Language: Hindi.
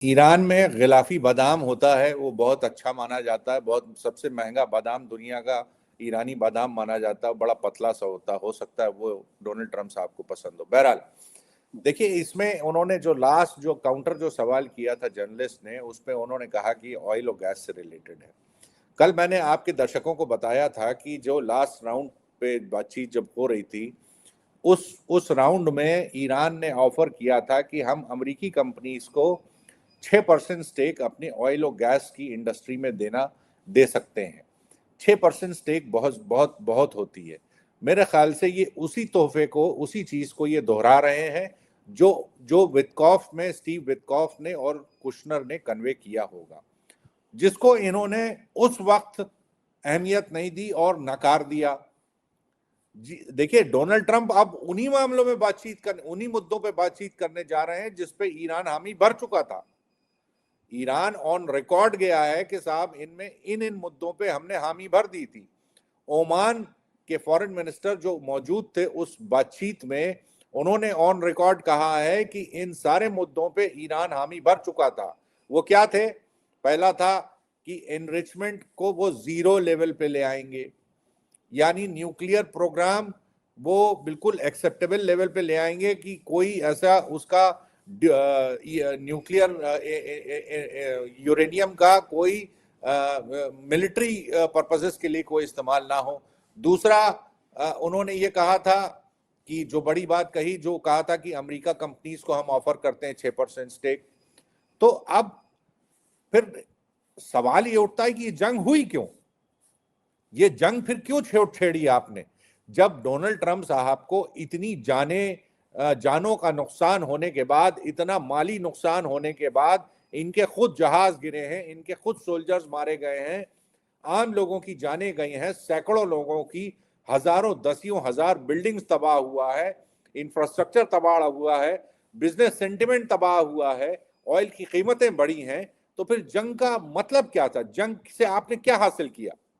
ईरान में गिलाफी बादाम होता है, वो बहुत अच्छा माना जाता है। बहुत सबसे महंगा बादाम दुनिया का ईरानी बादाम माना जाता है। बड़ा पतला सा होता है। हो सकता है वो डोनाल्ड ट्रंप साहब को पसंद हो। बहरहाल देखिए, इसमें उन्होंने जो लास्ट जो काउंटर जो सवाल किया था जर्नलिस्ट ने, उसमें उन्होंने कहा कि ऑयल और गैस से रिलेटेड है। कल मैंने आपके दर्शकों को बताया था कि जो लास्ट राउंड पे बातचीत जब हो रही थी, उस राउंड में ईरान ने ऑफर किया था कि हम अमेरिकी कंपनीज को 6% स्टेक अपनी ऑयल और गैस की इंडस्ट्री में दे सकते हैं। 6% स्टेक बहुत बहुत बहुत होती है। मेरे ख्याल से ये उसी तोहफे को, उसी चीज को ये दोहरा रहे हैं जो जो विटकॉफ में स्टीव विटकॉफ ने और कुशनर ने कन्वे किया होगा, जिसको इन्होंने उस वक्त अहमियत नहीं दी और नकार दिया। जी देखिए, डोनाल्ड ट्रंप अब उन्हीं मामलों में उन्हीं मुद्दों पे बातचीत करने जा रहे हैं जिस पे ईरान हामी भर चुका था। ईरान ऑन रिकॉर्ड गया है कि साहब इनमें इन इन मुद्दों पे हमने हामी भर दी थी। ओमान के फॉरेन मिनिस्टर जो मौजूद थे उस बातचीत में, उन्होंने ऑन रिकॉर्ड कहा है कि इन सारे मुद्दों पे ईरान हामी भर चुका था। वो क्या थे? पहला था कि एनरिचमेंट को वो जीरो लेवल पे ले आएंगे, यानी न्यूक्लियर प्रोग्राम वो बिल्कुल एक्सेप्टेबल लेवल पे ले आएंगे कि कोई ऐसा उसका न्यूक्लियर यूरेनियम का कोई मिलिट्री पर्पसेस के लिए कोई इस्तेमाल ना हो। दूसरा, उन्होंने ये कहा था कि जो बड़ी बात कही, जो कहा था कि अमेरिका कंपनीज को हम ऑफर करते हैं 6% स्टेक। तो अब फिर सवाल ये उठता है कि ये जंग हुई क्यों? ये जंग फिर क्यों छेड़ी आपने, जब डोनाल्ड ट्रंप साहब को इतनी जानों का नुकसान होने के बाद, इतना माली नुकसान होने के बाद, इनके खुद जहाज गिरे हैं, इनके खुद सोल्जर्स मारे गए हैं, आम लोगों की जानें गई हैं, सैकड़ों लोगों की, हजारों दसियों हजार बिल्डिंग्स तबाह हुआ है, इंफ्रास्ट्रक्चर तबाह हुआ है, बिजनेस सेंटिमेंट तबाह हुआ है, ऑयल की कीमतें बढ़ी हैं। तो फिर जंग का मतलब क्या था? जंग से आपने क्या हासिल किया?